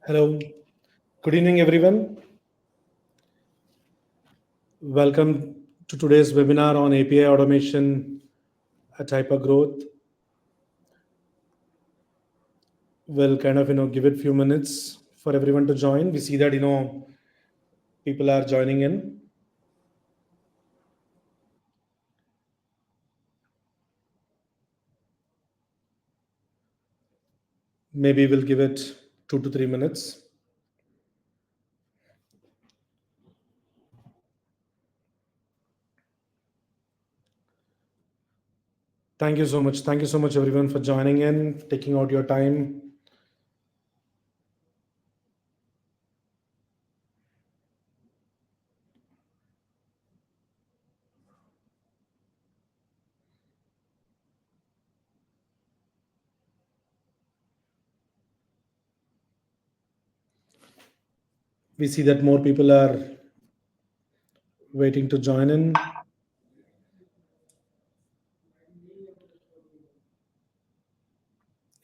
Hello, good evening, everyone. Welcome to today's webinar on API automation at Hypergrowth. We'll give it few minutes for everyone to join. We see that, people are joining in. Maybe we'll give it 2 to 3 minutes. Thank you so much. Thank you so much, everyone, for joining in, taking out your time. We see that more people are waiting to join in.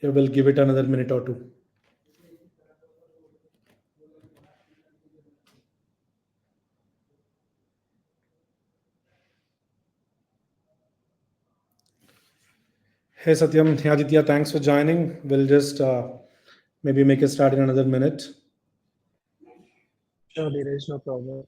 Yeah, we'll give it another minute or two. Hey Satyam, hey Aditya, thanks for joining. We'll just maybe make a start in another minute. Sure, Dheeraj, no problem.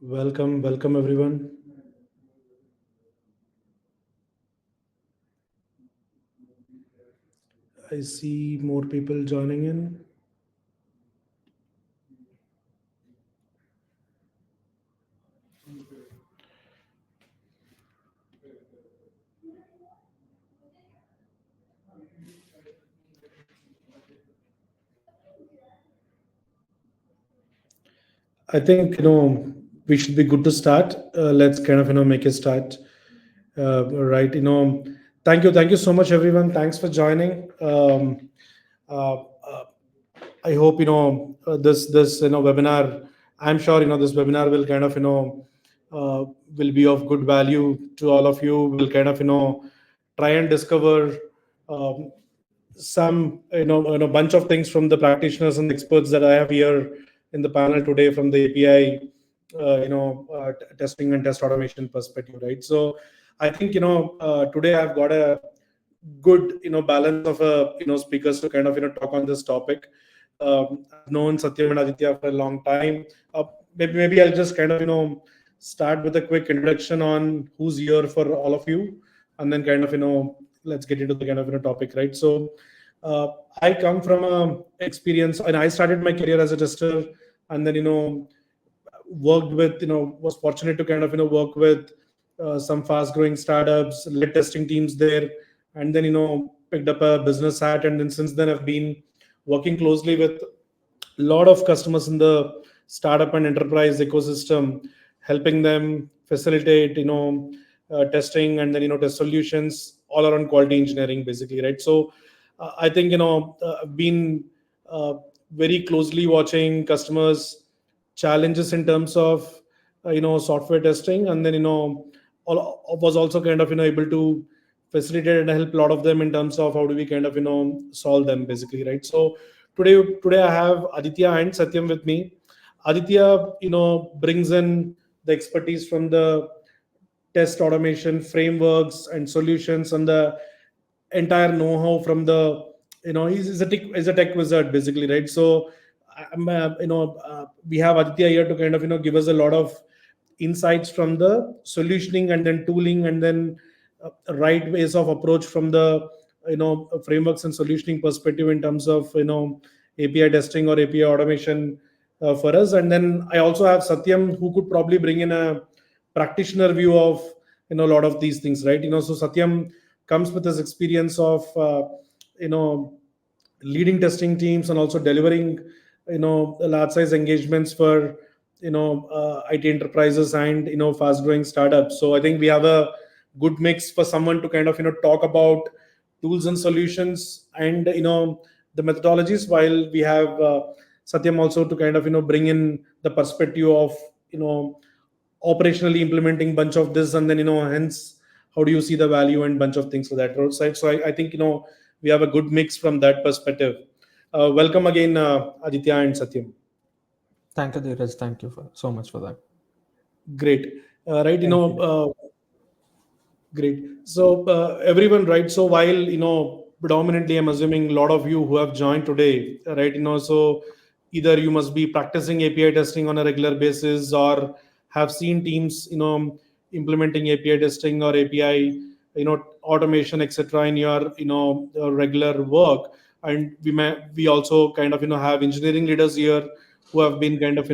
Welcome everyone. I see more people joining in. I think we should be good to start. Let's make a start. Right. Thank you so much, everyone. Thanks for joining. Uh, uh, I hope this webinar. I'm sure this webinar will will be of good value to all of you. Will try and discover um, some bunch of things from the practitioners and experts that I have here in the panel today from the API testing and test automation perspective, right? So I think today I've got a good balance of speakers to talk on this topic. I've known Satyam and Aditya for a long time. Maybe I'll just start with a quick introduction on who's here for all of you, and then let's get into the topic, right? So I come from a experience, and I started my career as a tester, and then worked with was fortunate to work with some fast growing startups, led testing teams there, and then picked up a business hat, and then since then I've been working closely with a lot of customers in the startup and enterprise ecosystem, helping them facilitate testing, and then test solutions all around quality engineering, basically, right? So I think I've been very closely watching customers challenges in terms of software testing, and then was also able to facilitate and help a lot of them in terms of how do we solve them, basically, right? So today I have Aditya and Satyam with me. Aditya brings in the expertise from the test automation frameworks and solutions, and the entire know-how from the he's a tech wizard, basically, right? So we have Aditya here to give us a lot of insights from the solutioning and then tooling, and then right ways of approach from the frameworks and solutioning perspective in terms of API testing or API automation for us. And then I also have Satyam, who could probably bring in a practitioner view of a lot of these things, right? So Satyam comes with his experience of you know leading testing teams and also delivering large size engagements for IT enterprises and fast growing startups. So I think we have a good mix for someone to kind of talk about tools and solutions and the methodologies, while we have Satyam also to kind of bring in the perspective of you know operationally implementing bunch of this, and then hence how do you see the value and bunch of things for that roadside. So I think we have a good mix from that perspective. Welcome again, Aditya and Satyam. Thank you, Dheeraj. Thank you for so much for that. Great. Right, Thank you. great. So everyone, right? So while predominantly, I'm assuming a lot of you who have joined today, right? So either you must be practicing API testing on a regular basis, or have seen teams, implementing API testing or API, automation, etc., in your regular work. And we also kind of have engineering leaders here who have been kind of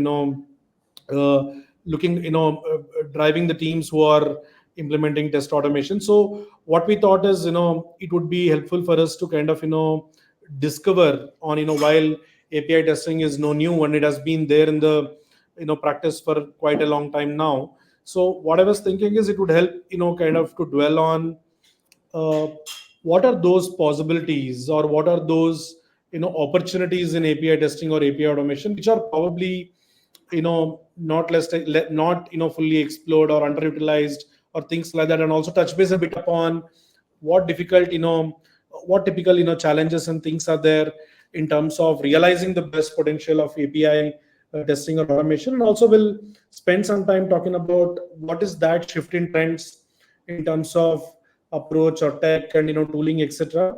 uh, looking driving the teams who are implementing test automation. So what we thought is it would be helpful for us to kind of discover on while API testing is no new and it has been there in the practice for quite a long time now. So what I was thinking is it would help kind of to dwell on uh, what are those possibilities, or what are those opportunities in API testing or API automation, which are probably not less not fully explored or underutilized or things like that, and also touch base a bit upon what difficult what typical challenges and things are there in terms of realizing the best potential of API testing or automation. And also we'll spend some time talking about what is that shift in trends in terms of approach or tech and tooling, etc.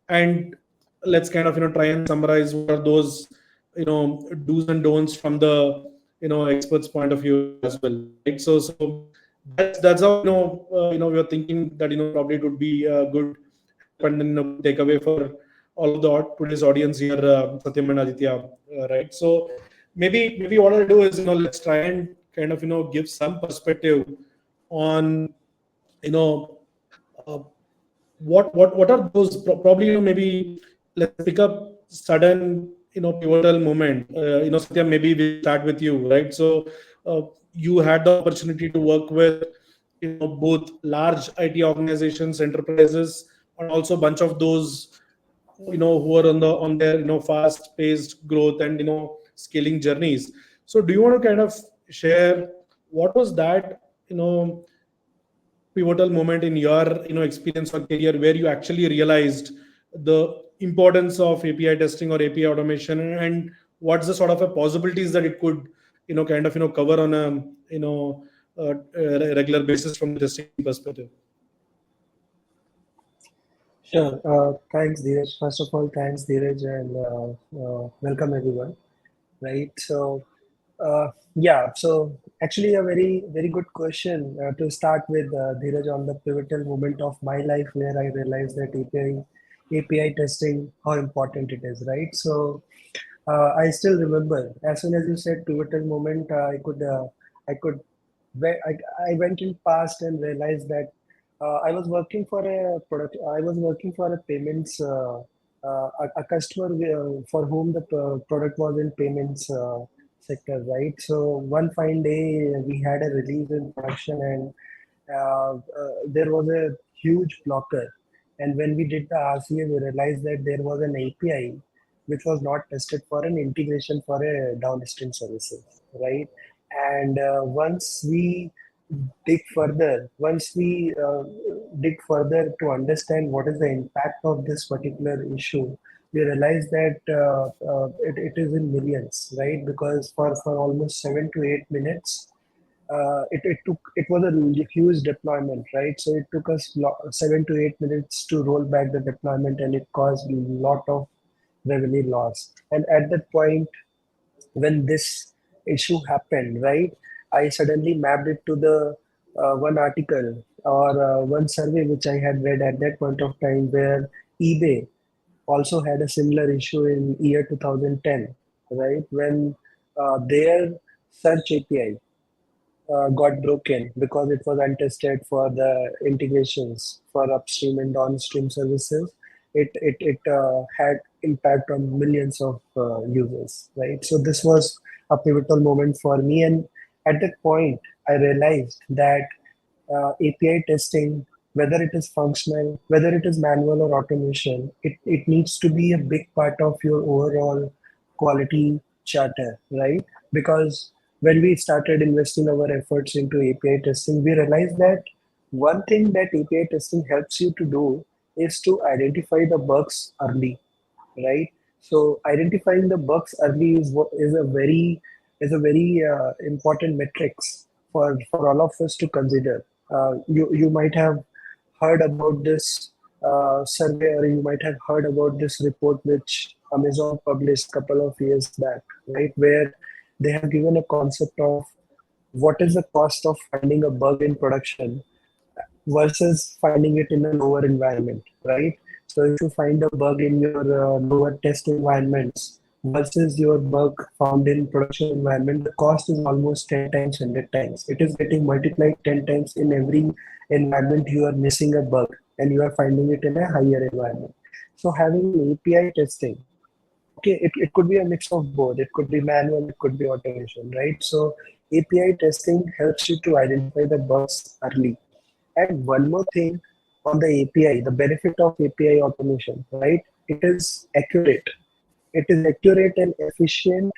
And let's kind of try and summarize what are those do's and don'ts from the experts point of view as well, right? So that's how we are thinking that probably it would be a good help and then good takeaway for all of the today's audience here, Satyam and Aditya, right? So maybe what I'll do is let's try and kind of give some perspective on you know uh, what are those probably maybe let's pick up sudden pivotal moment. Satya, maybe we'll start with you, right? So you had the opportunity to work with both large IT organizations, enterprises, and also a bunch of those who are on their fast paced growth and scaling journeys. So do you want to kind of share what was that pivotal moment in your experience or career where you actually realized the importance of API testing or API automation, and what's the sort of a possibilities that it could kind of cover on a regular basis from the testing perspective? Sure. Thanks, Dheeraj. First of all, thanks, Dheeraj, and welcome everyone. Right. So, yeah. So, actually, a very good question to start with, Dheeraj, on the pivotal moment of my life where I realized that API testing, how important it is. Right. So, I still remember as soon as you said pivotal moment, I could, I went in past and realized that I was working for a product. I was working for a payments, a customer for whom the product was in payments sector, right? So one fine day we had a release in production, and there was a huge blocker. And when we did the RCA, we realized that there was an API which was not tested for an integration for a downstream services, right? And once we dig further to understand what is the impact of this particular issue, we realize that it is in millions, right? Because for almost 7 to 8 minutes, it was a huge deployment, right? So it took us 7 to 8 minutes to roll back the deployment, and it caused a lot of revenue loss. And at that point, when this issue happened, right, I suddenly mapped it to the one article or one survey which I had read at that point of time, where eBay also had a similar issue in year 2010, right, when their search API got broken because it was untested for the integrations for upstream and downstream services. It had impact on millions of users, right? So this was a pivotal moment for me, and at that point, I realized that API testing, whether it is functional, whether it is manual or automation, it needs to be a big part of your overall quality charter, right? Because when we started investing our efforts into API testing, we realized that one thing that API testing helps you to do is to identify the bugs early, right? So identifying the bugs early is a very important metrics for all of us to consider. You might have heard about this survey, or you might have heard about this report which Amazon published a couple of years back, right? Where they have given a concept of what is the cost of finding a bug in production versus finding it in a lower environment, right? So if you find a bug in your lower test environments versus your bug found in production environment, the cost is almost 10 times, 100 times. It is getting multiplied 10 times in every environment you are missing a bug and you are finding it in a higher environment. So having API testing, okay, it could be a mix of both. It could be manual, it could be automation, right? So API testing helps you to identify the bugs early. And one more thing on the API, the benefit of API automation, right? It is accurate. It is accurate and efficient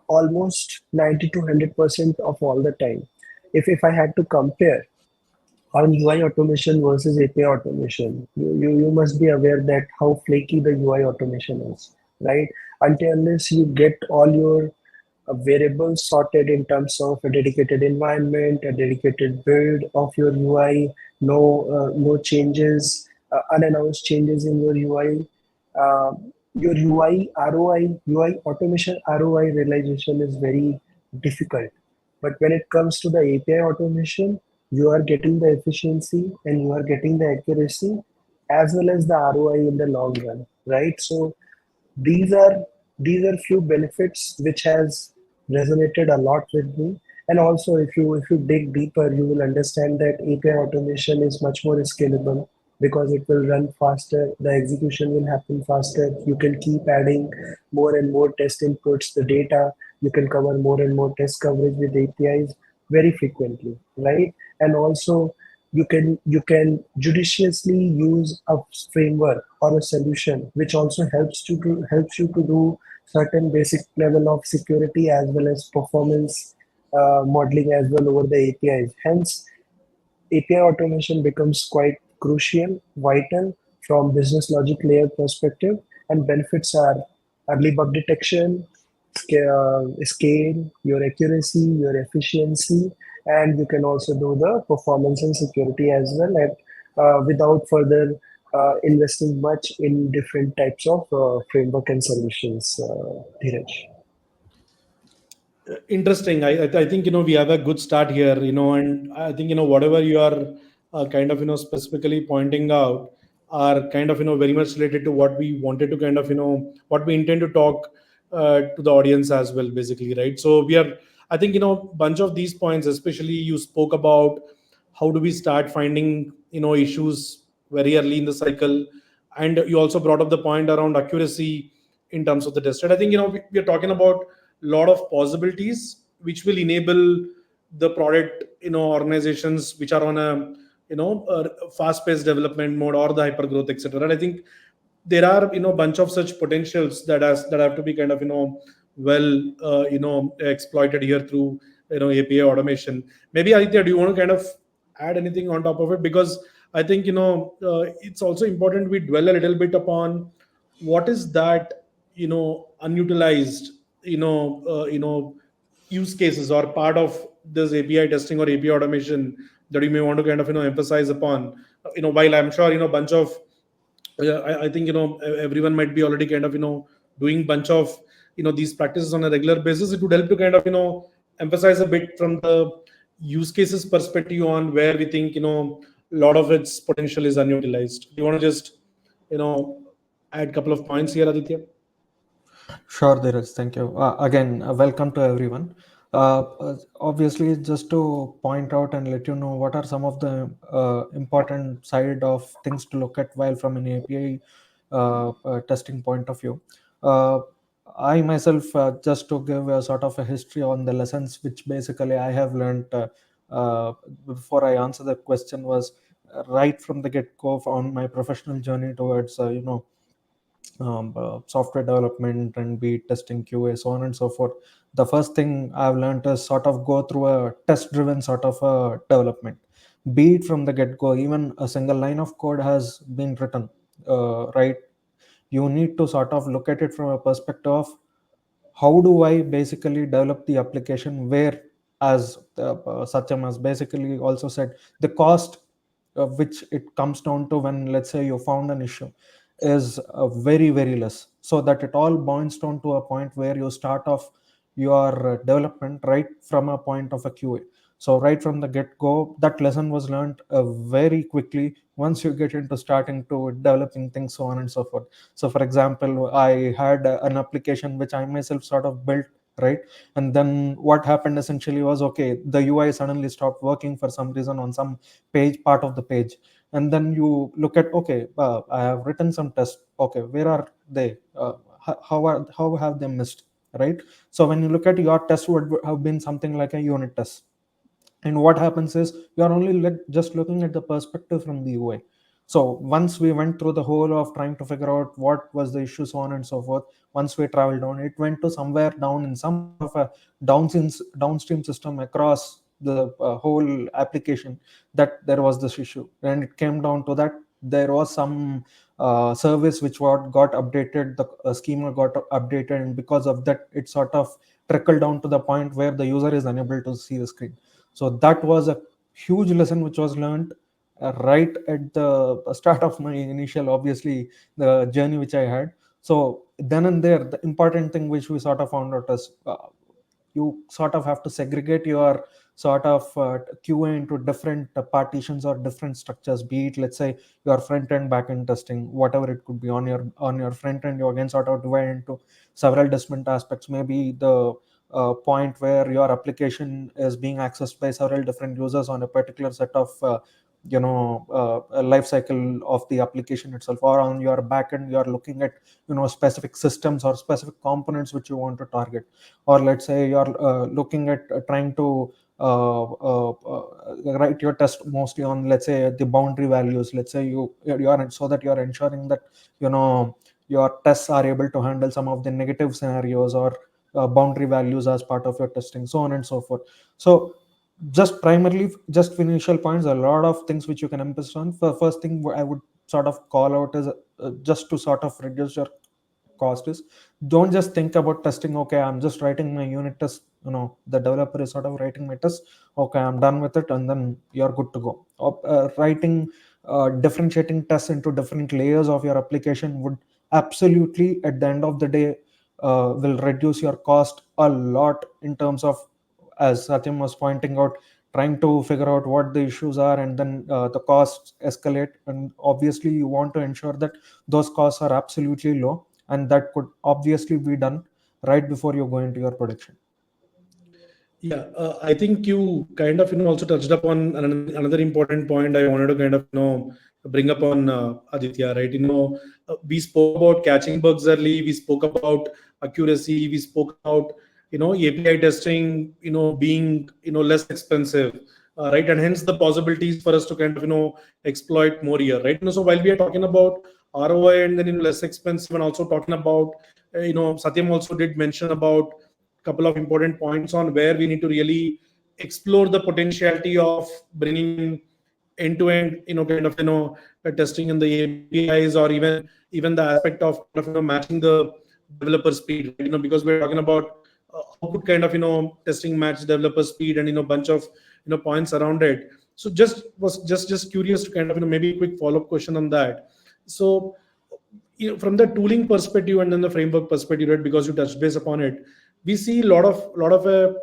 almost 90 to 100% of all the time. If I had to compare on UI automation versus API automation, you must be aware that how flaky the UI automation is, right? Until unless you get all your variables sorted in terms of a dedicated environment, a dedicated build of your UI, no changes, unannounced changes in your UI. Uh, your UI ROI, UI automation ROI realization is very difficult. But when it comes to the API automation, you are getting the efficiency and you are getting the accuracy as well as the ROI in the long run, right? So these are few benefits which has resonated a lot with me. And also if you dig deeper, you will understand that API automation is much more scalable because it will run faster, the execution will happen faster, you can keep adding more and more test inputs, the data, you can cover more and more test coverage with APIs very frequently, right? And also you can judiciously use a framework or a solution which also helps you to do certain basic level of security as well as performance modeling as well over the APIs. Hence, API automation becomes quite crucial, vital from business logic layer perspective, and benefits are early bug detection, scale, your accuracy, your efficiency, and you can also do the performance and security as well, and without further investing much in different types of framework and solutions. Dheeraj. Interesting. I think we have a good start here, and I think whatever you are kind of specifically pointing out are kind of very much related to what we wanted to kind of what we intend to talk to the audience as well, basically, right? So we are, I think bunch of these points, especially you spoke about how do we start finding issues very early in the cycle, and you also brought up the point around accuracy in terms of the test. And I think we are talking about lot of possibilities which will enable the product organizations which are on a fast paced development mode or the hyper growth, etc. And I think there are bunch of such potentials that have to be kind of well exploited here through API automation. Maybe Aditya, do you want to kind of add anything on top of it? Because I think it's also important we dwell a little bit upon what is that unutilized use cases or part of this API testing or API automation that you may want to kind of emphasize upon. While I'm sure bunch of I think everyone might be already kind of doing bunch of these practices on a regular basis. It would help to kind of emphasize a bit from the use cases perspective on where we think a lot of its potential is unutilized. Do you want to just add a couple of points here, Aditya? Sure, Dheeraj. Thank you. Again, welcome to everyone. Obviously, just to point out and let you know what are some of the important side of things to look at while from an API testing point of view. I myself, just to give a sort of a history on the lessons which basically I have learned uh, before I answer the question, was right from the get-go on my professional journey towards software development and be it testing, QA, so on and so forth. The first thing I've learned is sort of go through a test-driven sort of development. Be it from the get-go, even a single line of code has been written, right? You need to sort of look at it from a perspective of how do I basically develop the application where, as Satyam has basically also said, the cost which it comes down to when, let's say, you found an issue is very, very less. So that it all boils down to a point where you start off your development right from a point of a QA. So right from the get-go, that lesson was learned very quickly once you get into starting to developing things, so on and so forth. So for example, I had an application which I myself sort of built, right? And then what happened essentially was, okay, the UI suddenly stopped working for some reason on some page, part of the page. And then you look at, okay, I have written some tests. Okay, where are they? How have they missed, right? So when you look at your test would have been something like a unit test, and what happens is you are only just looking at the perspective from the UI. So once we went through the whole of trying to figure out what was the issue, so on and so forth, once we traveled down, it went to somewhere down in some sort of a downstream system across the whole application, that there was this issue, and it came down to that there was some service which got updated, the schema got updated, and because of that it sort of trickled down to the point where the user is unable to see the screen. So that was a huge lesson which was learned right at the start of my initial, obviously, the journey which I had. So then and there, the important thing which we sort of found out is you sort of have to segregate your sort of QA into different partitions or different structures. Be it, let's say, your front end, back end testing, whatever it could be. On your front end, you again sort of divide into several different aspects. Maybe the point where your application is being accessed by several different users on a particular set of a life cycle of the application itself. Or on your backend, you are looking at specific systems or specific components which you want to target. Or let's say you're looking at trying to write your test mostly on, let's say, the boundary values. Let's say you are, so that you are ensuring that your tests are able to handle some of the negative scenarios or boundary values as part of your testing, so on and so forth. So just primarily, just initial points, a lot of things which you can emphasize on. First thing I would sort of call out is just to sort of reduce your cost is, don't just think about testing. Okay, I'm just writing my unit test, the developer is sort of writing my test. Okay, I'm done with it, and then you're good to go. Writing differentiating tests into different layers of your application would absolutely, at the end of the day, will reduce your cost a lot, in terms of, as Satyam was pointing out, trying to figure out what the issues are, and then the costs escalate. And obviously you want to ensure that those costs are absolutely low, and that could obviously be done right before you go into your production. Yeah, I think you kind of also touched upon another important point I wanted to kind of bring up on Aditya, right? We spoke about catching bugs early. We spoke about accuracy. We spoke about API testing, being less expensive, right? And hence the possibilities for us to kind of exploit more here, right? So while we are talking about ROI and then less expensive, and also talking about Satyam also did mention about couple of important points on where we need to really explore the potentiality of bringing in end-to-end kind of testing in the APIs, or even the aspect of kind of matching the developer speed, right? Because we're talking about how could kind of testing match developer speed, and bunch of points around it. So just curious to kind of maybe a quick follow-up question on that. So from the tooling perspective and then the framework perspective, right? Because you touched base upon it, we see a lot of a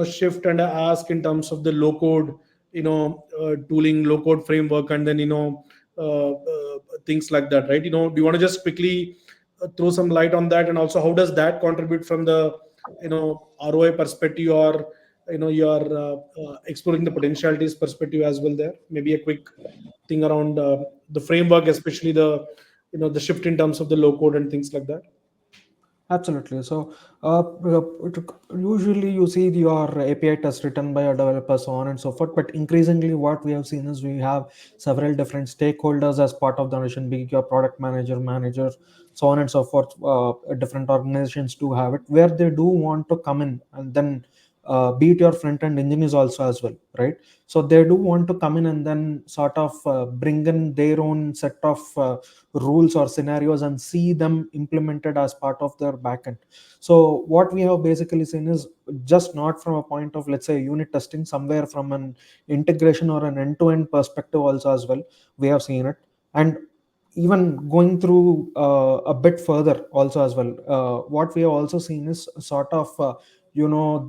shift and a ask in terms of the low code tooling, low code framework, and then things like that, right? Do you want to just quickly throw some light on that, and also how does that contribute from the ROI perspective, or your exploring the potentialities perspective as well there? Maybe a quick thing around the framework, especially the the shift in terms of the low code and things like that. Absolutely. So, usually you see your API test written by a developer, so on and so forth. But increasingly, what we have seen is we have several different stakeholders as part of the mission, be it your product manager, so on and so forth. Different organizations do have it where they do want to come in and then be it your front end engineers also as well, right? So they do want to come in and then sort of bring in their own set of rules or scenarios and see them implemented as part of their backend. So what we have basically seen is just not from a point of, let's say, unit testing, somewhere from an integration or an end-to-end perspective also as well. We have seen it, and even going through a bit further also as well. What we have also seen is sort of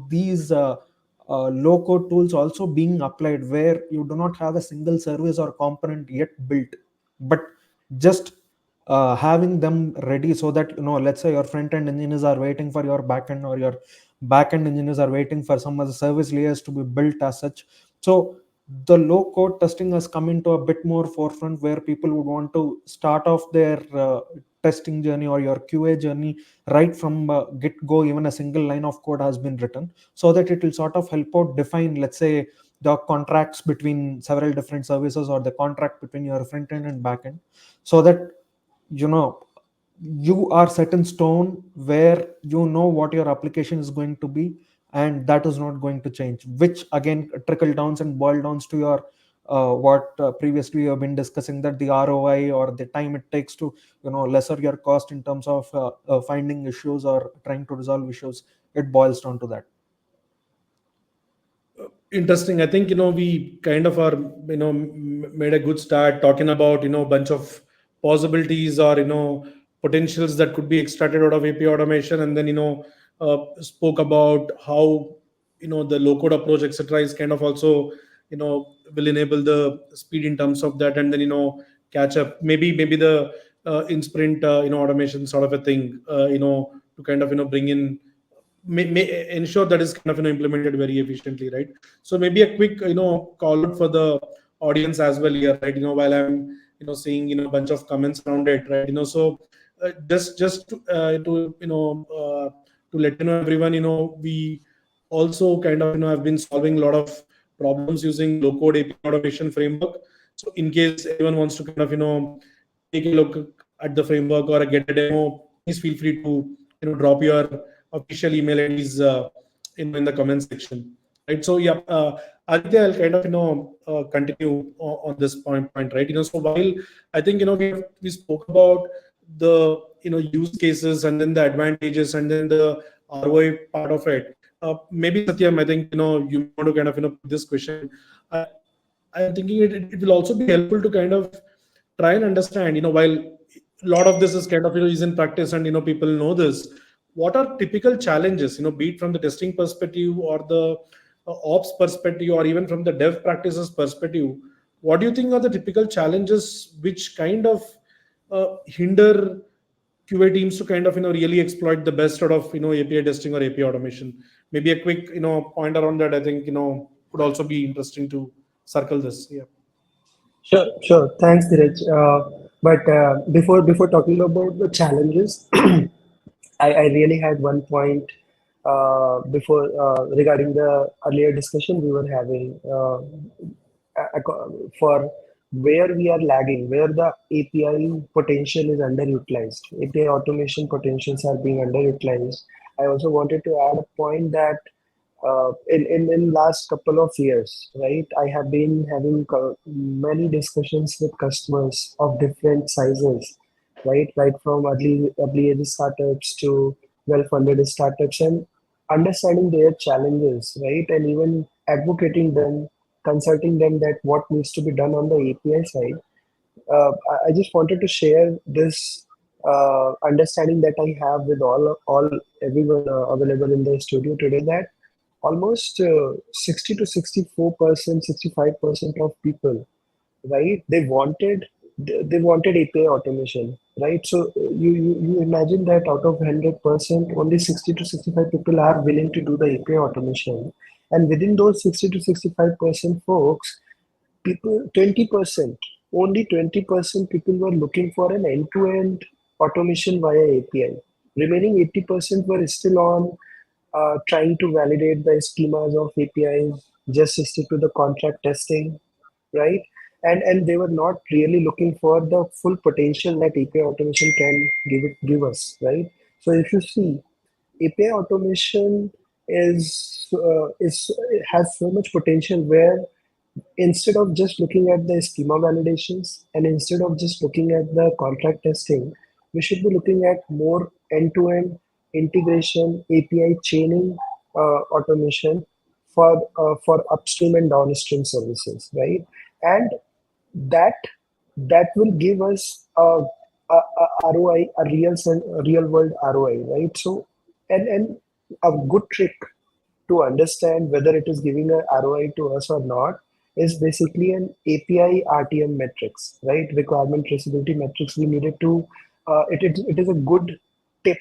these low code tools also being applied where you do not have a single service or component yet built, but just having them ready, so that let's say your front end engineers are waiting for your back end, or your back end engineers are waiting for some of the service layers to be built as such. So the low code testing has come into a bit more forefront, where people would want to start off their testing journey or your QA journey right from get go. Even a single line of code has been written, so that it will sort of help out define, let's say, the contracts between several different services, or the contract between your front end and back end, so that you know you are set in stone, where what your application is going to be, and that is not going to change, which again trickle downs and boil downs to your what previously we have been discussing, that the ROI or the time it takes to lesser your cost in terms of finding issues or trying to resolve issues. It boils down to that. Interesting. I think we kind of are made a good start talking about bunch of possibilities or potentials that could be extracted out of API automation, and then spoke about how the low code approach, etc., is kind of also will enable the speed in terms of that, and then catch up, maybe the in sprint automation sort of a thing, to kind of bring in, ensure that is kind of implemented very efficiently, right? So maybe a quick call out for the audience as well here, right? While I'm seeing a bunch of comments around it, right? So just to let everyone, we also kind of have been solving a lot of problems using low code API automation framework. So in case anyone wants to kind of take a look at the framework or get a demo, please feel free to drop your official email IDs in the comment section, right? So yeah, Aditya, I'll kind of continue on this point, right? So while I think we spoke about the use cases and then the advantages and then the ROI part of it. Maybe Satyam, I think you want to kind of put this question. I, I'm thinking it will also be helpful to kind of try and understand, while a lot of this is kind of is in practice and people know this, what are typical challenges, be it from the testing perspective or the ops perspective or even from the dev practices perspective. What do you think are the typical challenges which kind of hinder QA teams to kind of really exploit the best out of API testing or API automation? Maybe a quick point around that, I think would also be interesting to circle this. Yeah. Sure, sure. Thanks, Dheeraj. But before talking about the challenges, I really had one point before regarding the earlier discussion we were having for where we are lagging, where the API potential is underutilized, API automation potentials are being underutilized. I also wanted to add a point that in last couple of years, right, I have been having many discussions with customers of different sizes, right from early age startups to well-funded startups, and understanding their challenges, right, and even advocating them, consulting them that what needs to be done on the API side. I just wanted to share this understanding that I have with all everyone available in the studio today, that almost 60 to 64%, 65% of people, right, they wanted API automation, right? So you imagine that out of 100%, only 60 to 65 people are willing to do the API automation, and within those 60 to 65% folks, people 20%, only 20% people were looking for an end-to-end automation via API. Remaining 80% were still on trying to validate the schemas of APIs, just stick to the contract testing, right? And they were not really looking for the full potential that API automation can give us, right? So if you see, API automation is has so much potential where instead of just looking at the schema validations and instead of just looking at the contract testing, we should be looking at more end-to-end integration, API chaining automation for upstream and downstream services, right? And that that will give us ROI, a real world ROI, right? So, and a good trick to understand whether it is giving a ROI to us or not is basically an API RTM metrics, right? Requirement traceability metrics. We needed to, it is a good tip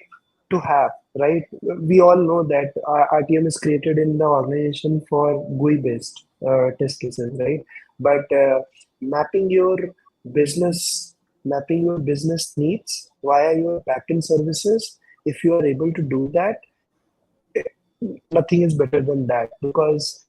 to have, right? We all know that RTM is created in the organization for GUI based test cases, right? But mapping your business, mapping your business needs via your backend services, if you are able to do that, nothing is better than that, because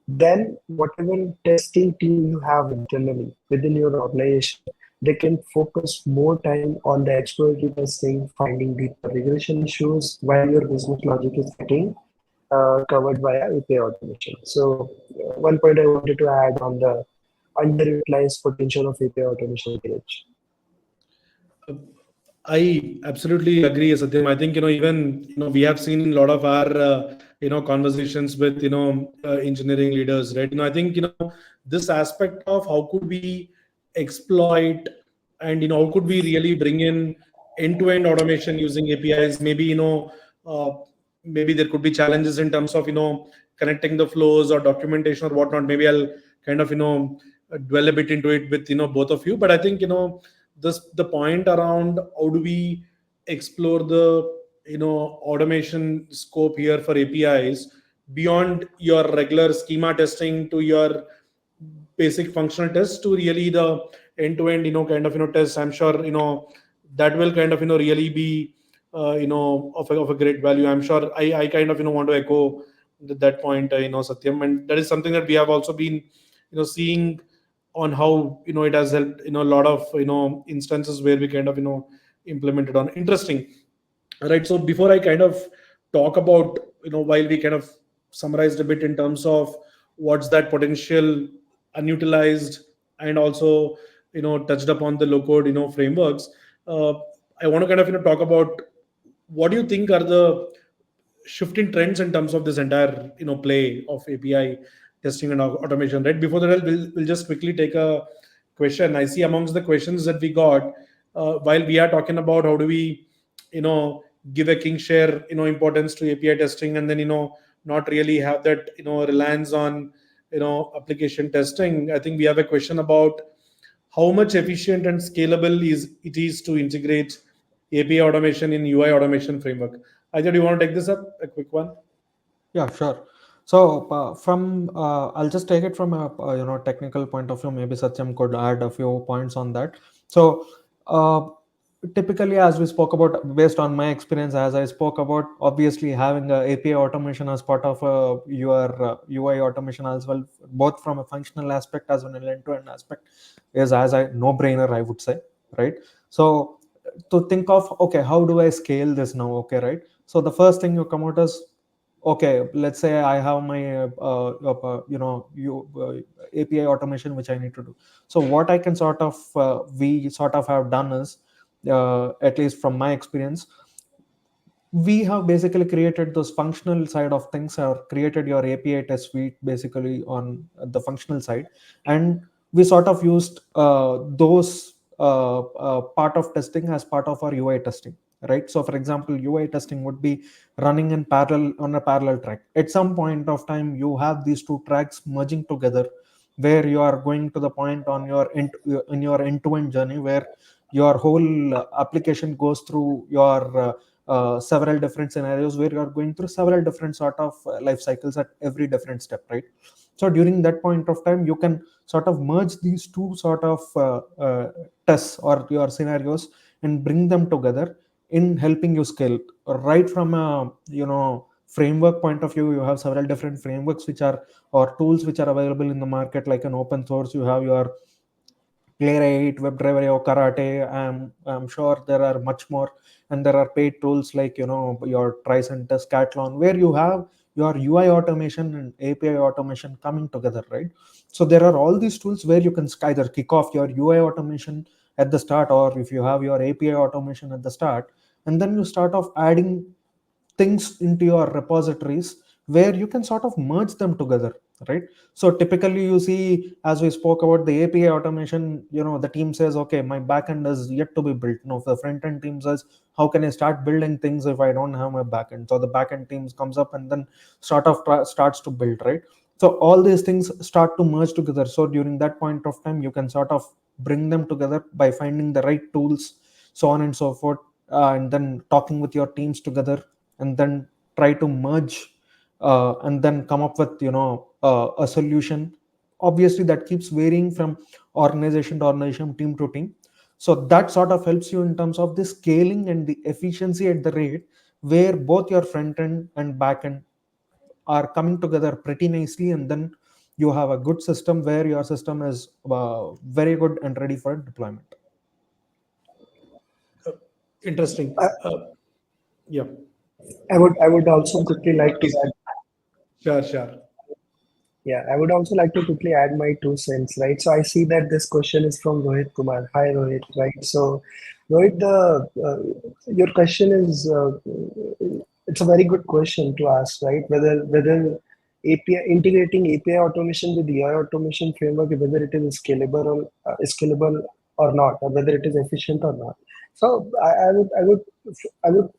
then whatever testing team you have internally within your organization, they can focus more time on the exploratory testing, finding deeper regression issues while your business logic is getting covered via API automation. So one point I wanted to add on the underutilized potential of API automation, Dheeraj. I absolutely agree, Satyam. I think, even, we have seen a lot of our, conversations with, engineering leaders, right? I think, this aspect of how could we exploit and, how could we really bring in end-to-end automation using APIs? Maybe, maybe there could be challenges in terms of, connecting the flows or documentation or whatnot. Maybe I'll kind of, dwell a bit into it with, both of you. But I think, the point around how do we explore the automation scope here for APIs beyond your regular schema testing to your basic functional tests to really the end-to-end kind of tests. I'm sure that will kind of really be of a great value. I'm sure I kind of want to echo that point, Satyam, and that is something that we have also been seeing on how it has helped a lot of instances where we kind of implemented on. Interesting, right? So before I kind of talk about while we kind of summarized a bit in terms of what's that potential unutilized and also touched upon the low code frameworks, uh, I want to kind of talk about what do you think are the shifting trends in terms of this entire play of API testing and automation, right? Before that, we'll just quickly take a question. I see amongst the questions that we got, while we are talking about how do we you know give a king share importance to API testing, and then not really have that reliance on application testing. I think we have a question about how much efficient and scalable is to integrate API automation in UI automation framework. Ajay, do you want to take this up? A quick one. Yeah, sure. So from I'll just take it from a technical point of view. Maybe Satyam could add a few points on that. So uh, typically, as we spoke about, based on my experience, as I spoke about, obviously having a API automation as part of your UI automation as well, both from a functional aspect as well as an end-to-end aspect, is as a no-brainer, I would say, right? So to think of, okay, how do I scale this now? Okay, right. So the first thing you come out is, okay, let's say I have my API automation which I need to do. So what I can sort of we sort of have done is, at least from my experience, we have basically created those functional side of things, or created your API test suite basically on the functional side, and we sort of used those part of testing as part of our UI testing, right? So for example, UI testing would be running in parallel on a parallel track. At some point of time, you have these two tracks merging together, where you are going to the point on your in your end-to-end journey, where your whole application goes through your several different scenarios, where you are going through several different sort of life cycles at every different step, right? So during that point of time, you can sort of merge these two sort of tests or your scenarios and bring them together in helping you scale. right from a framework point of view, you have several different frameworks which are, or tools which are available in the market. Like an open source, you have your Playwright, WebDriver, or Karate. I'm sure there are much more, and there are paid tools like your Tricenter, Scatlon, where you have your UI automation and API automation coming together, right? So there are all these tools where you can either kick off your UI automation at the start, or if you have your API automation at the start, and then you start off adding things into your repositories where you can sort of merge them together, right? So typically you see, as we spoke about the API automation, the team says, okay, my backend is yet to be built. No, the front end team says, how can I start building things if I don't have my backend? So the backend teams comes up and then starts to build, right? So all these things start to merge together. So during that point of time, you can sort of bring them together by finding the right tools, so on and so forth, and then talking with your teams together, and then try to merge, and then come up with a solution. Obviously that keeps varying from organization to organization, team to team. So that sort of helps you in terms of the scaling and the efficiency at the rate where both your front end and back end are coming together pretty nicely, and then you have a good system where your system is very good and ready for deployment. Uh, Interesting. I, Yeah. I would also quickly like to Please. add. Sure, sure. Yeah, I would also like to quickly add my 2 cents, right? So I see that this question is from Rohit Kumar. Hi, Rohit, right? So, Rohit, your question is it's a very good question to ask, right? Whether API integrating API automation with UI automation framework, whether it is scalable or not, or whether it is efficient or not. So I would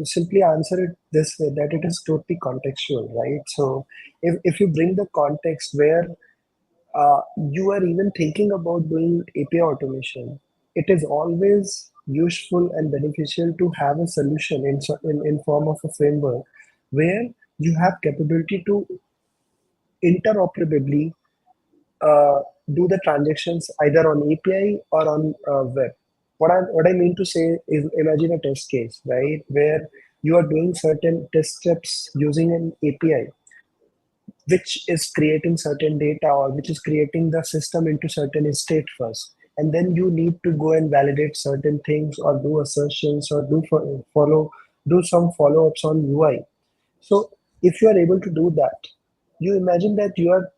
simply answer it this way, that it is totally contextual, right? So if you bring the context where you are even thinking about doing API automation, it is always useful and beneficial to have a solution in form of a framework where you have capability to interoperably uh, do the transactions either on API or on web. What I mean to say is, imagine a test case, right, where you are doing certain test steps using an API which is creating certain data, or which is creating the system into certain state first, and then you need to go and validate certain things, or do assertions, or do some follow-ups on UI. So if you are able to do that, you imagine that you are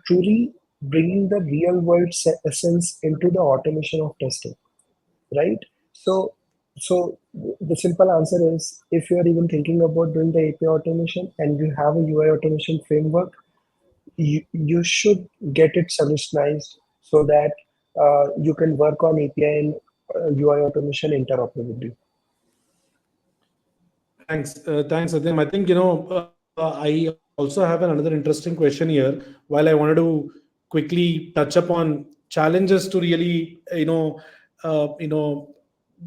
truly bringing the real world essence into the automation of testing, right? So, so the simple answer is, if you are even thinking about doing the API automation and you have a UI automation framework, you should get it solutionized so that you can work on API and UI automation interoperably. Thanks, Satyam. I think I also have another interesting question here. While I wanted to quickly touch upon challenges to really,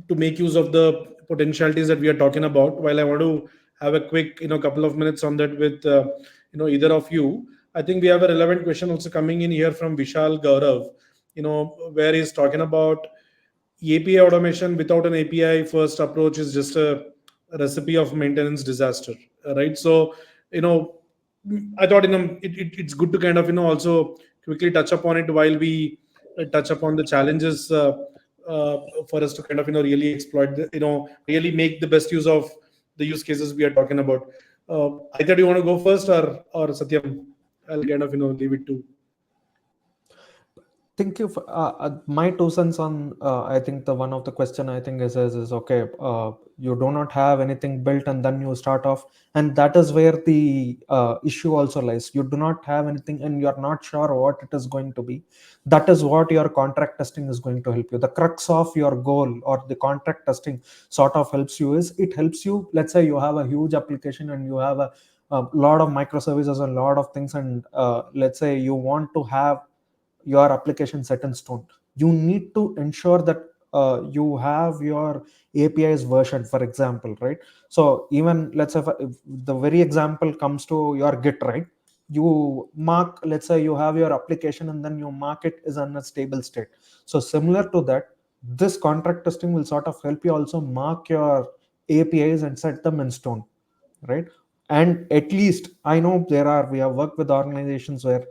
to make use of the potentialities that we are talking about. While I want to have a quick, couple of minutes on that with, either of you. I think we have a relevant question also coming in here from Vishal Gaurav, where he's talking about API automation without an API first approach is just a recipe of maintenance disaster, right? So, I thought it's good to kind of also quickly touch upon it while we touch upon the challenges for us to kind of really exploit really make the best use of the use cases we are talking about. Either do you want to go first, or Satyam? I'll kind of leave it to. Thank you for my 2 cents on. I think the one of the question I think is okay. You do not have anything built, and then you start off, and that is where the issue also lies. You do not have anything, and you are not sure what it is going to be. That is what your contract testing is going to help you. The crux of your goal or the contract testing sort of helps you is, it helps you. Let's say you have a huge application and you have a lot of microservices, a lot of things, and let's say you want to have your application set in stone. You need to ensure that you have your APIs version, for example, right? So even let's say if the very example comes to your Git, right? You mark, let's say you have your application and then you mark it is in a stable state. So similar to that, this contract testing will sort of help you also mark your APIs and set them in stone, right? And at least I know we have worked with organizations where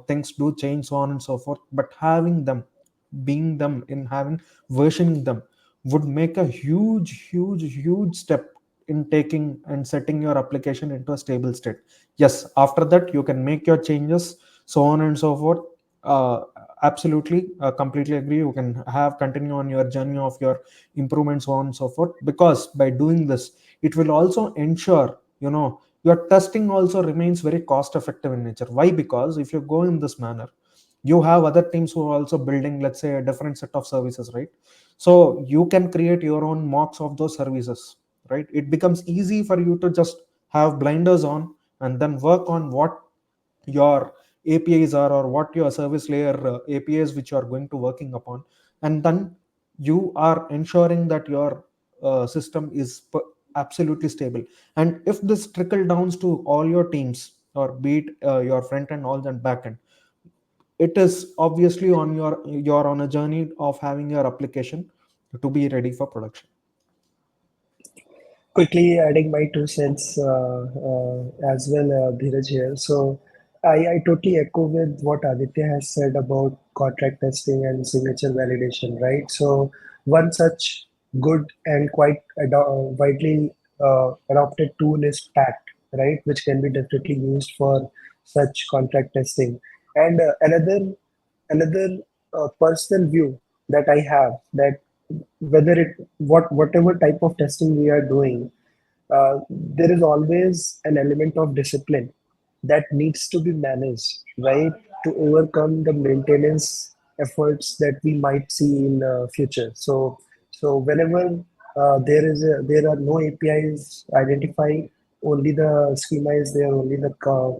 things do change, so on and so forth, but having them, being them in having versioning them would make a huge step in taking and setting your application into a stable state. Yes, after that you can make your changes, so on and so forth. uh, Absolutely, completely agree, you can have continue on your journey of your improvements, so on and so forth, because by doing this it will also ensure your testing also remains very cost effective in nature. Why? Because if you go in this manner, you have other teams who are also building, let's say, a different set of services, right? So you can create your own mocks of those services, right? It becomes easy for you to just have blinders on and then work on what your APIs are, or what your service layer APIs which you are going to working upon, and then you are ensuring that your system is absolutely stable. And if this trickle downs to all your teams, or be it your front end, all and back end, it is obviously on you're on a journey of having your application to be ready for production. Quickly adding my 2 cents as well, Dheeraj here. So I totally echo with what Aditya has said about contract testing and signature validation, right? So one such good and quite widely adopted tool is PACT, right, which can be definitely used for such contract testing. And another personal view that I have, that whatever type of testing we are doing, there is always an element of discipline that needs to be managed, right, to overcome the maintenance efforts that we might see in future. So whenever there are no APIs identified, only the schema is there, only the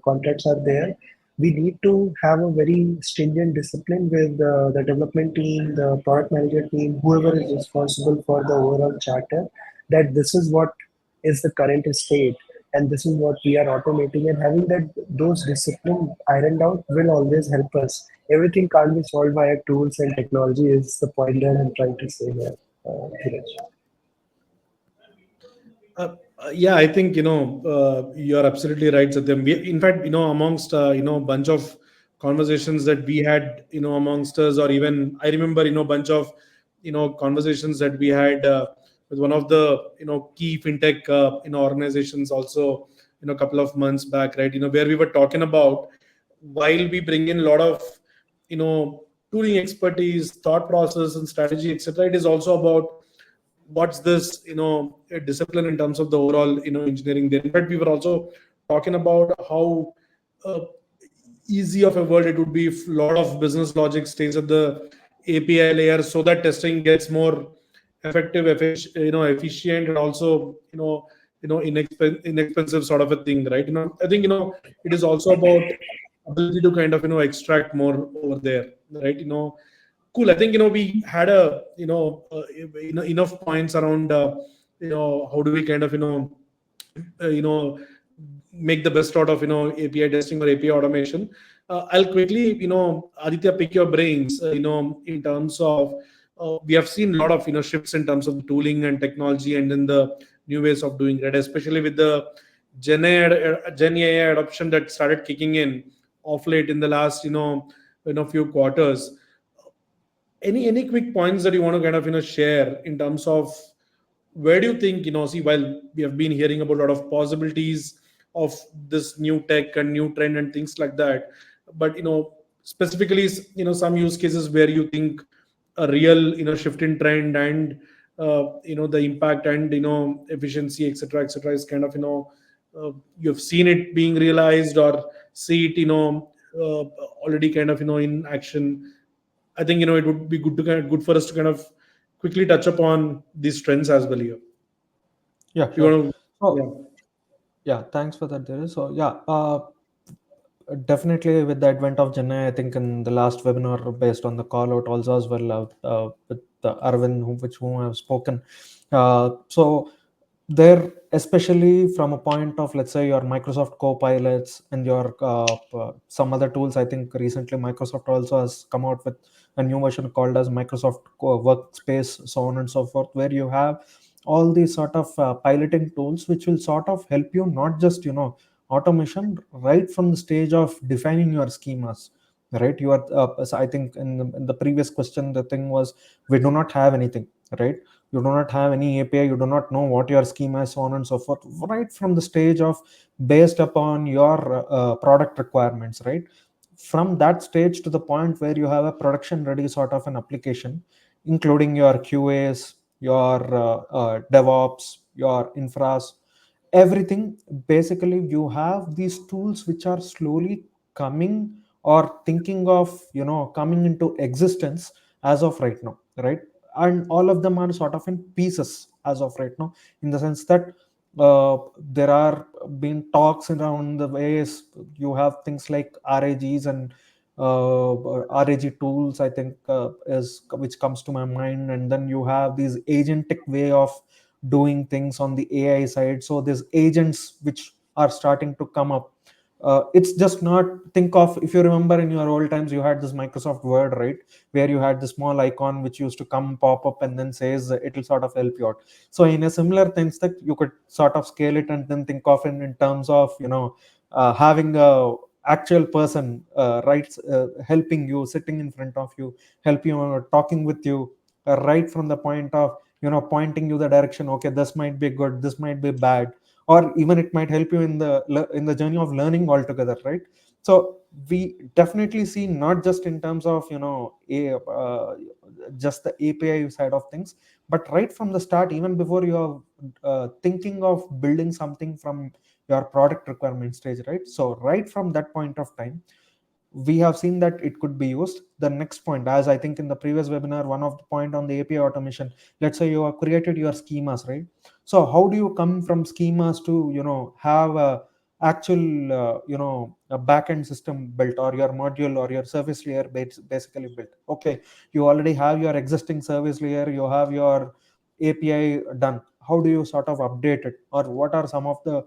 contracts are there. We need to have a very stringent discipline with the development team, the product manager team, whoever is responsible for the overall charter, that this is what is the current state and this is what we are automating, and having that those discipline ironed out will always help us. Everything can't be solved via tools and technology is the point that I'm trying to say here, Dheeraj. Yeah, I think you're absolutely right, Satyam. In fact, amongst bunch of conversations that we had, amongst us, or even I remember, bunch of conversations that we had with one of the key fintech organizations also, a couple of months back, right? Where we were talking about, while we bring in a lot of tooling expertise, thought process, and strategy, etc. It is also about what's this a discipline in terms of the overall engineering there. In fact, we were also talking about how uh, easy of a world it would be if a lot of business logic stays at the API layer, so that testing gets more effective, efficient, and also inexpensive sort of a thing, right? I think it is also about ability to kind of extract more over there, right? Cool. I think we had a enough points around how do we kind of uh, you know make the best out of API testing or API automation. I'll quickly Aditya, pick your brains in terms of we have seen a lot of shifts in terms of the tooling and technology and in the new ways of doing it, especially with the Gen AI adoption that started kicking in off late in the last few quarters. Any quick points that you want to kind of share in terms of where do you think see, while we have been hearing about a lot of possibilities of this new tech and new trend and things like that, but specifically some use cases where you think a real shift in trend and the impact and efficiency, etc is kind of you've seen it being realized or see it already kind of in action. I think it would be good for us to kind of quickly touch upon these trends as well here. Yeah, You sure. want to, So yeah. yeah, thanks for that, Dheeraj. So yeah, definitely with the advent of Gen AI, I think in the last webinar based on the call out also as well, with Arvind, whom I've spoken. So there, especially from a point of, let's say, your Microsoft Copilots and your some other tools. I think recently Microsoft also has come out with a new version called as Microsoft Workspace, so on and so forth, where you have all these sort of piloting tools which will sort of help you, not just automation, right from the stage of defining your schemas, right? You are so I think in the previous question the thing was, we do not have anything, right? You do not have any API, you do not know what your schema is, so on and so forth, right from the stage of based upon your product requirements, right? From that stage to the point where you have a production ready sort of an application, including your QAs, your DevOps, your infras, everything. Basically you have these tools which are slowly coming or thinking of coming into existence as of right now, right? And all of them are sort of in pieces as of right now, in the sense that there are been talks around the ways you have things like RAGs and RAG tools, I think is which comes to my mind. And then you have these agentic way of doing things on the AI side. So there's agents which are starting to come up. It's just not, think of, if you remember in your old times you had this Microsoft Word, right, where you had the small icon which used to come pop up and then says it'll sort of help you out. So in a similar sense that you could sort of scale it and then think of in terms of having a actual person right, helping you, sitting in front of you, help you, talking with you, right from the point of pointing you the direction. Okay, this might be good, this might be bad, or even it might help you in the journey of learning altogether, right? So we definitely see, not just in terms of just the API side of things, but right from the start, even before you are thinking of building something from your product requirement stage, right? So right from that point of time, we have seen that it could be used. The next point, as I think in the previous webinar, one of the point on the API automation, let's say you have created your schemas, right? So how do you come from schemas to have a actual a backend system built, or your module or your service layer basically built? Okay, you already have your existing service layer, you have your API done. How do you sort of update it, or what are some of the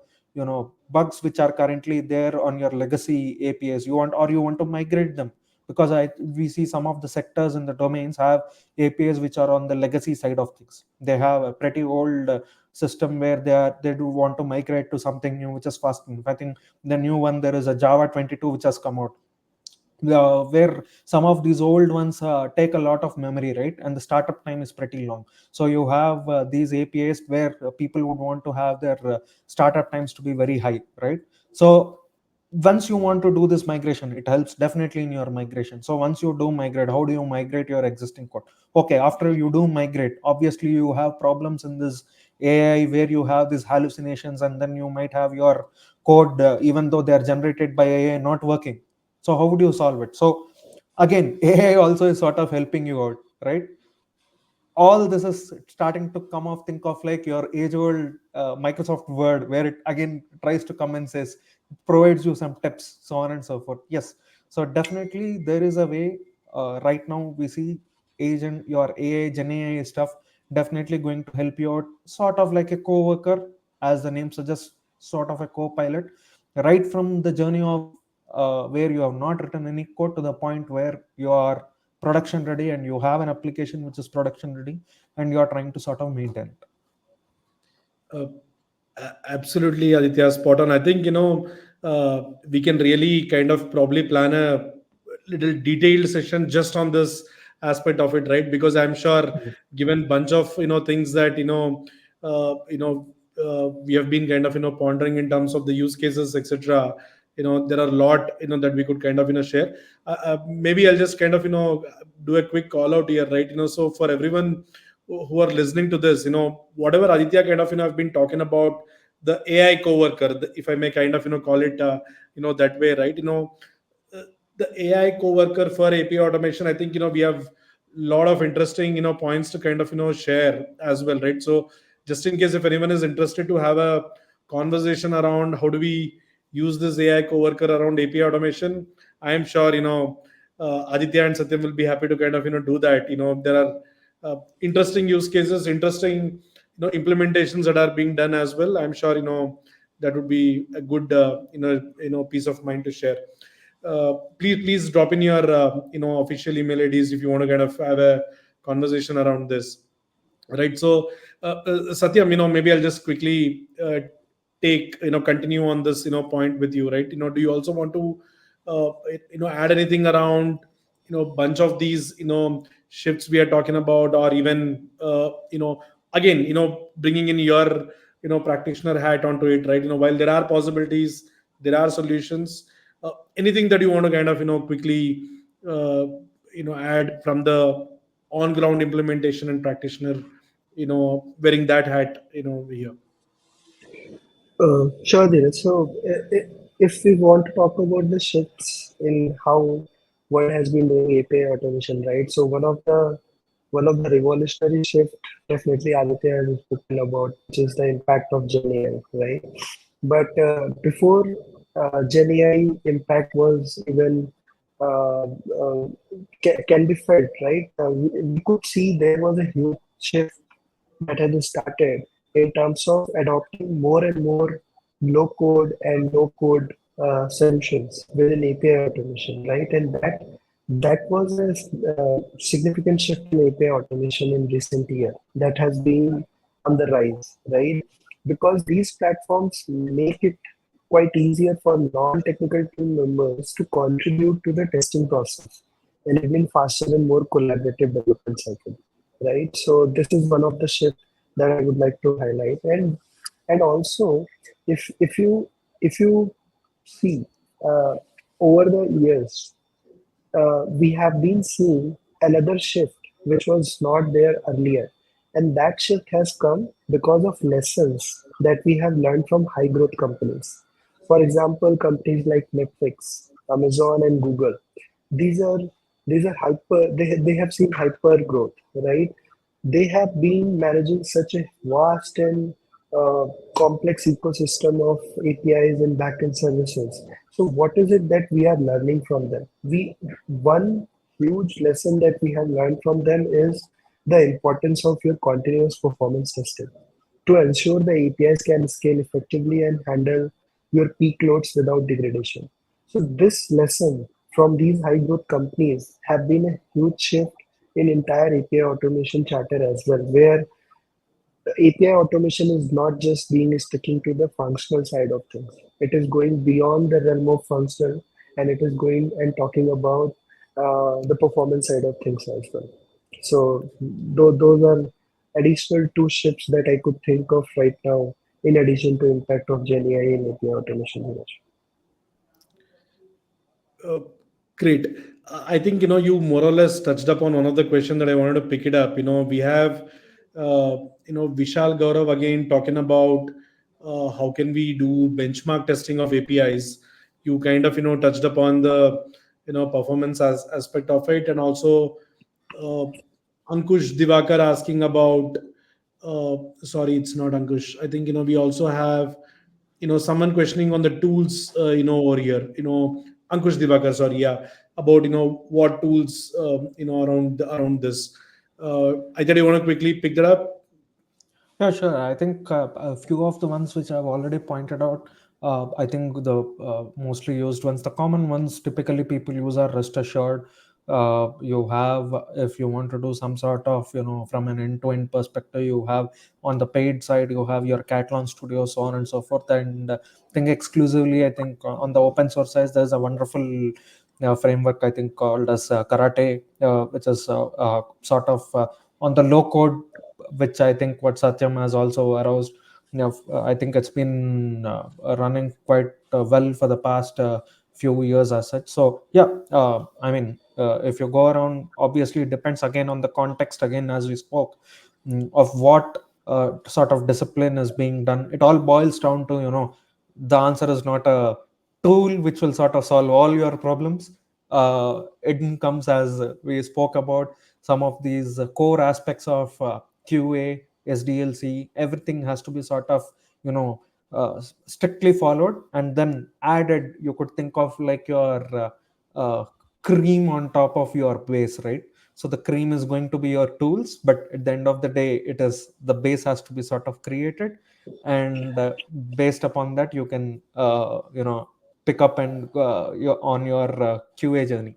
bugs which are currently there on your legacy APIs, you want to migrate them? Because we see some of the sectors and the domains have APIs which are on the legacy side of things. They have a pretty old system where they do want to migrate to something new, which is fast. I think the new one, there is a Java 22 which has come out, where some of these old ones take a lot of memory, right? And the startup time is pretty long. So you have these APIs where people would want to have their startup times to be very high, right? So once you want to do this migration, it helps definitely in your migration. So once you do migrate, how do you migrate your existing code? Okay, after you do migrate, obviously you have problems in this AI where you have these hallucinations, and then you might have your code, even though they are generated by AI, not working. So how would you solve it? So again, AI also is sort of helping you out, right? All this is starting to come off, think of like your age old Microsoft Word, where it again tries to come and says, provides you some tips, so on and so forth. Yes, so definitely there is a way. Right now we see agent, your AI, Gen AI stuff, definitely going to help you out, sort of like a co-worker, as the name suggests, sort of a co-pilot, right from the journey of where you have not written any code to the point where you are production ready and you have an application which is production ready, and you are trying to sort of maintain it. Uh, Absolutely, Aditya, spot on. I think we can really kind of probably plan a little detailed session just on this aspect of it, right? Because I'm sure, Mhm. given bunch of things that we have been kind of pondering in terms of the use cases, etc. There are a lot that we could kind of share. Maybe I'll just kind of do a quick call out here, right? So for everyone who are listening to this, whatever Aditya kind of have been talking about, the AI coworker, if I may kind of call it that way, right? Uh, the AI coworker for API automation, I think we have a lot of interesting points to kind of share as well, right? So just in case if anyone is interested to have a conversation around how do we use this AI coworker around API automation, I am sure Aditya and Satyam will be happy to kind of do that. There are interesting use cases, interesting implementations that are being done as well. I'm sure that would be a good piece of mind to share. Please drop in your official email IDs if you want to kind of have a conversation around this, right? So Satyam, maybe I'll just quickly take, continue on this, point with you, right? Do you also want to, add anything around, bunch of these, shifts we are talking about, or even, again, bringing in your, practitioner hat onto it, right? While there are possibilities, there are solutions. Anything that you want to kind of, quickly, uh, add from the on ground implementation and practitioner, wearing that hat, here. Sure, Dheeraj. So, if we want to talk about the shifts in how world has been doing API automation, right? So, one of the revolutionary shift definitely Aditya has spoken about, which is the impact of Gen AI, right? But before Gen AI impact was even uh, uh, can be felt, right? We could see there was a huge shift that has started in terms of adopting more and more low code and no code solutions within API automation, right? And that was a significant shift in API automation in recent year that has been on the rise, right? Because these platforms make it quite easier for non-technical team members to contribute to the testing process, enabling faster and more collaborative development cycle, right? So this is one of the shifts that I would like to highlight, and also if you see uh, over the years, we have been seeing another shift which was not there earlier. And that shift has come because of lessons that we have learned from high growth companies. For example, companies like Netflix, Amazon, and Google. These are they have seen hyper growth, right? They have been managing such a vast and uh, complex ecosystem of APIs and backend services. So, what is it that we are learning from them? One huge lesson that we have learned from them is the importance of your continuous performance testing to ensure the APIs can scale effectively and handle your peak loads without degradation. So this lesson from these high growth companies have been a huge shift in entire API automation charter as well, where API automation is not just being sticking to the functional side of things. It is going beyond the realm of functional, and it is going and talking about the performance side of things as well. So those are additional two shifts that I could think of right now, in addition to impact of Gen AI in API automation. Dheeraj. Uh, Great. I think you more or less touched upon one of the question that I wanted to pick it up. We have Vishal Gaurav again talking about how can we do benchmark testing of APIs. You kind of touched upon the performance as aspect of it, and also uh, Ankush Divakar asking about sorry, it's not Ankush. I think we also have someone questioning on the tools over here. Ankush Divakar, sorry, yeah, about what tools around this. I thought you want to quickly pick that up. Yeah, sure. I think a few of the ones which I've already pointed out, I think the mostly used ones, the common ones typically people use are Rest Assured. You have, if you want to do some sort of, from an end-to-end perspective, you have on the paid side, you have your Catalan Studio, so on and so forth. And I think exclusively, I think on the open source side, there's a wonderful framework, I think, called as Karate, which is sort of on the low code, which I think what Satyam has also aroused. I think it's been running quite well for the past few years as such. So yeah, I mean, if you go around, obviously it depends again on the context. Again, as we spoke, of what sort of discipline is being done. It all boils down to the answer is not a tool which will sort of solve all your problems. It comes as we spoke about some of these core aspects of QA, SDLC, everything has to be sort of, you know, strictly followed, and then added. You could think of like your cream on top of your base, right? So the cream is going to be your tools, but at the end of the day, it is the base has to be sort of created, and based upon that, you can, pick up and on your QA journey.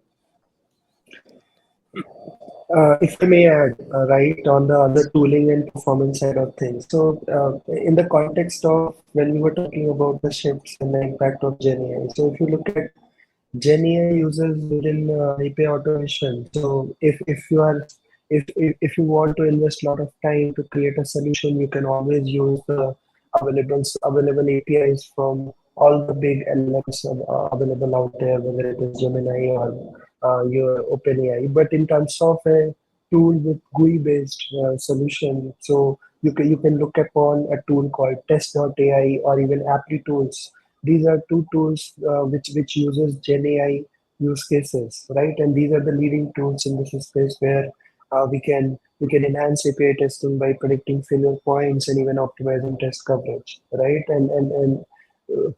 If I may add, right, on the other tooling and performance side of things. So, in the context of when we were talking about the shifts and the impact of GenAI, so if you look at GenAI uses within API automation. So, if you want to invest a lot of time to create a solution, you can always use the available APIs from all the big LLMs available out there, whether it is Gemini or your OpenAI. But in terms of a tool with GUI based solution, so you can look upon a tool called Test.ai or even Apply Tools. These are two tools which uses Gen AI use cases, right? And these are the leading tools in this space where we can enhance API testing by predicting failure points and even optimizing test coverage, right? And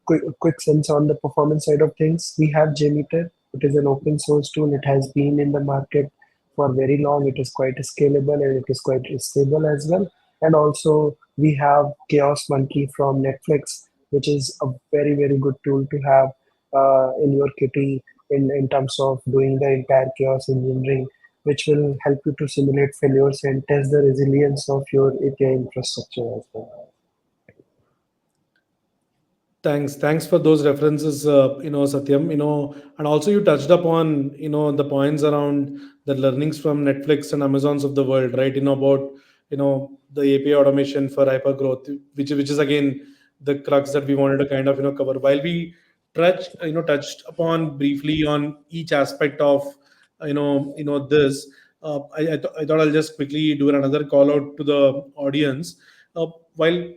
quick sense on the performance side of things, we have JMeter. It is an open source tool. It has been in the market for very long. It is quite scalable and it is quite stable as well. And also we have Chaos Monkey from Netflix, which is a very good tool to have in your kitty in terms of doing the entire chaos engineering, which will help you to simulate failures and test the resilience of your API infrastructure as well. Thanks for those references, Satyam. And also you touched upon, the points around the learnings from Netflix and Amazons of the world, right? About, the API automation for hypergrowth, which is again the crux that we wanted to kind of, cover. While we touched upon briefly on each aspect of, this. I thought I'll just quickly do another call out to the audience. While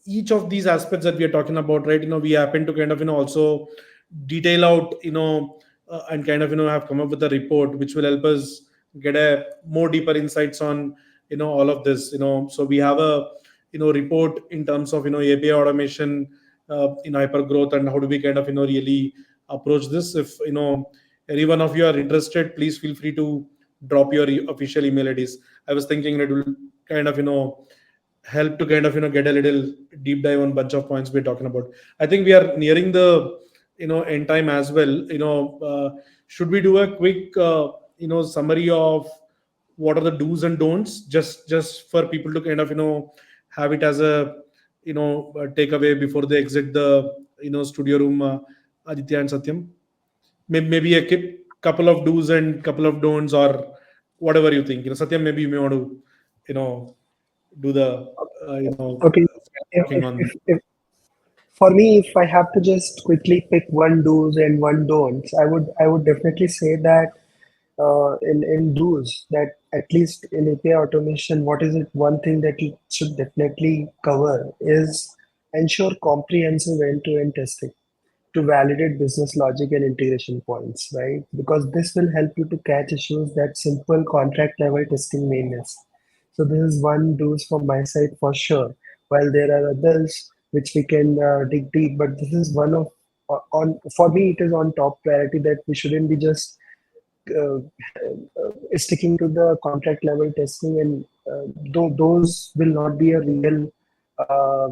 each of these aspects that we are talking about, right, we happen to kind of, also detail out, and kind of, have come up with a report which will help us get a more deeper insights on, all of this. So we have a, report in terms of, API automation in hypergrowth, and how do we kind of, really approach this. If, any one of you are interested, please feel free to drop your official email IDs. I was thinking it will kind of, help to kind of, get a little deep dive on bunch of points we're talking about. I think we are nearing the, end time as well. Should we do a quick, summary of what are the do's and don'ts, just for people to kind of, have it as a, takeaway before they exit the, studio room, Aditya and Satyam? Maybe a couple of do's and couple of don'ts, or whatever you think. Satyam, maybe you may want to, you know do the, Okay. talking on. For me, if I have to just quickly pick one do's and one don'ts, I would definitely say that in do's, that at least in API automation, what is it one thing that you should definitely cover is ensure comprehensive end-to-end testing to validate business logic and integration points, right? Because this will help you to catch issues that simple contract level testing may miss. So this is one do's from my side for sure. While there are others which we can dig deep, but this is one of on for me it is on top priority that we shouldn't be just uh, sticking to the contract level testing, and those will not be a real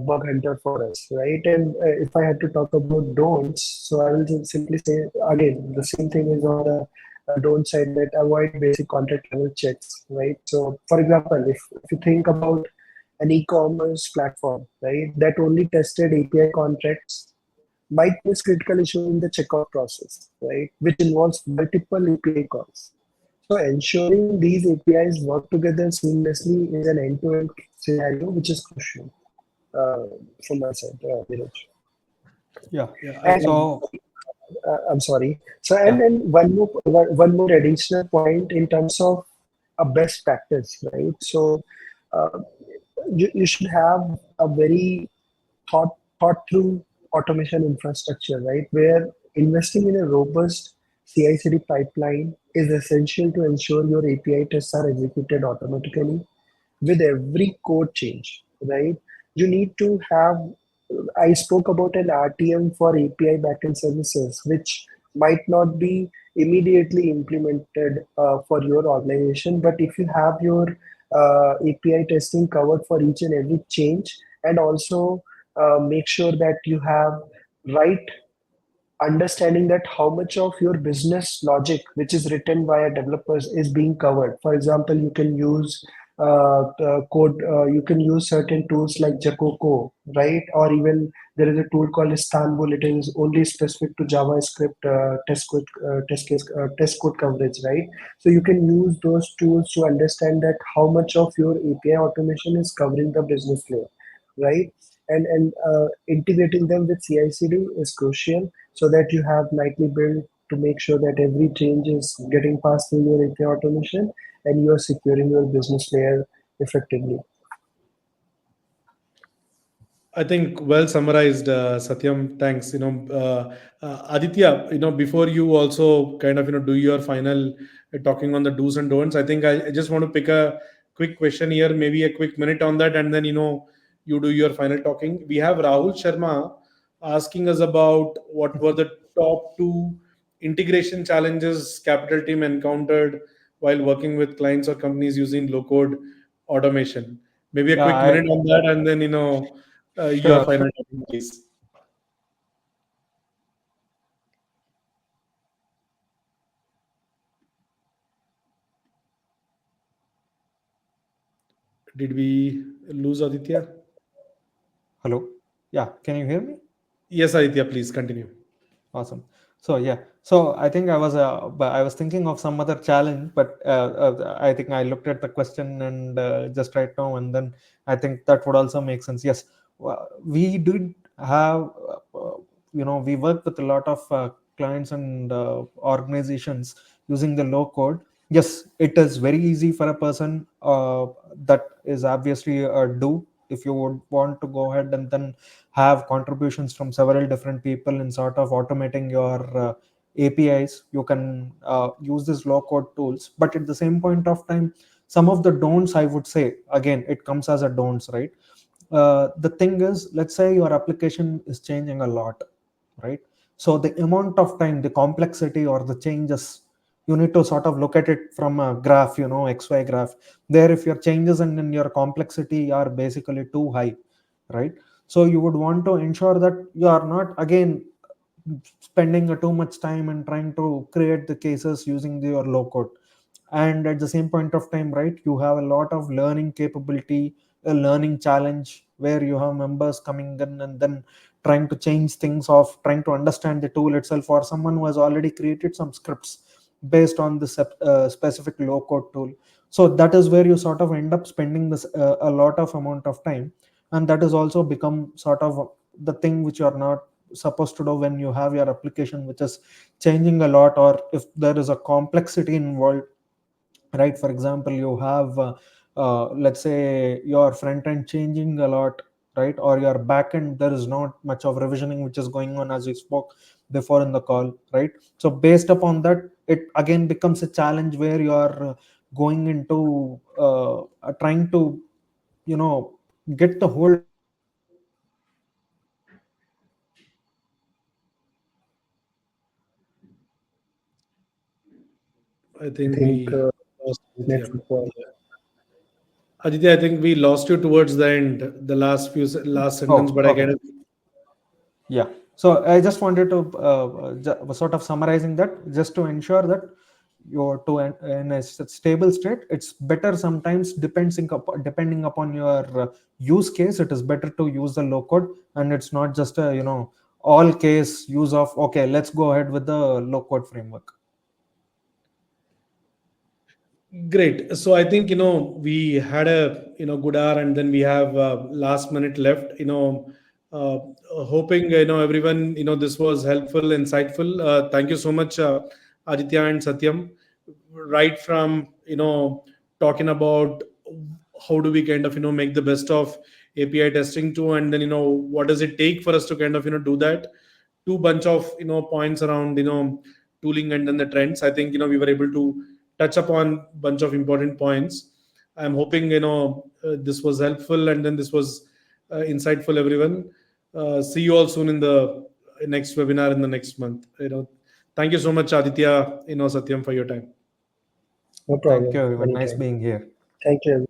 bug hunter for us, right? And if I had to talk about don'ts, so I will just simply say again the same thing is on the don't side, that avoid basic contract level checks, right? So, for example, if you think about an e-commerce platform, right, that only tested API contracts might miss critical issues in the checkout process, right, which involves multiple API calls. So ensuring these APIs work together seamlessly is an end-to-end scenario, which is crucial uh, from my side, Dheeraj. Yeah. Yeah, And So I'm sorry. So yeah. and then one more additional point in terms of a best practice, right? So uh, you should have a very thought through automation infrastructure, right? Where investing in a robust CI/CD pipeline is essential to ensure your API tests are executed automatically with every code change, right? You need to have, I spoke about an RTM for API backend services, which might not be immediately implemented for your organization. But if you have your API testing covered for each and every change, and also make sure that you have right understanding that how much of your business logic, which is written via developers, is being covered. For example, you can use code, you can use certain tools like Jacoco, right? Or even there is a tool called Istanbul. It is only specific to JavaScript test code coverage, right? So you can use those tools to understand that how much of your API automation is covering the business layer, right? And integrating them with CI/CD is crucial so that you have nightly build to make sure that every change is getting passed through your API automation and you are securing your business layer effectively. I think well summarized, Satyam. Thanks. Aditya, before you also kind of, do your final talking on the do's and don'ts, I think I just want to pick a quick question here, maybe a quick minute on that, and then, you do your final talking. We have Rahul Sharma asking us about what were the top two integration challenges Capital team encountered while working with clients or companies using low code automation. Maybe a Yeah, quick minute on that, and then, your sure. final topic, please. Did we lose Aditya? Hello. Yeah, can you hear me? Yes, Aditya, please continue. Awesome. So yeah, so I think I was thinking of some other challenge, but I think I looked at the question and just right now, and then I think that would also make sense. Yes, we did have, we work with a lot of clients and organizations using the low code. Yes, it is very easy for a person. That is obviously a do if you would want to go ahead and then have contributions from several different people in sort of automating your APIs. You can use these low code tools, but at the same point of time, some of the don'ts, I would say, again, it comes as a don'ts, right? The thing is, let's say your application is changing a lot, right? So the amount of time, the complexity or the changes, you need to sort of look at it from a graph, XY graph. There, if your changes and your complexity are basically too high, right? So you would want to ensure that you are not again spending too much time and trying to create the cases using your low code. And at the same point of time, right, you have a lot of learning capability, a learning challenge where you have members coming in and then trying to change things off, trying to understand the tool itself, or someone who has already created some scripts based on this specific low code tool. So that is where you sort of end up spending this a lot of amount of time, and that has also become sort of the thing which you are not supposed to do when you have your application which is changing a lot, or if there is a complexity involved, right? For example, you have let's say your front end changing a lot, right? Or your back end, there is not much of revisioning which is going on, as we spoke before in the call, right? So based upon that, it again becomes a challenge where you are going into trying to you know get the hold of your application and then trying to understand it I I think think we lost Aditya. network was. Yeah. Aditya, I think we lost you towards the end, the last sentence, Oh, but I okay. kind of Yeah. So I just wanted to sort of summarizing that, just to ensure that you're in a stable state. It's better sometimes depending upon your use case. It is better to use the low code, and it's not just a all case use of, okay, let's go ahead with the low code framework. great. So I think we had a good hour, and then we have last minute left. Uh, Hoping everyone this was helpful, insightful. Thank you so much, Aditya and Satyam. Right from talking about how do we kind of make the best of API testing too, and then what does it take for us to kind of do that. Two bunch of points around tooling and then the trends. I think we were able to touch upon bunch of important points. I'm hoping this was helpful, and then this was insightful, everyone. See you all soon in the next webinar in the next month. Thank you so much, Aditya, Satyam, for your time. No Thank problem. you, everyone. Nice Anytime. being here. Thank you.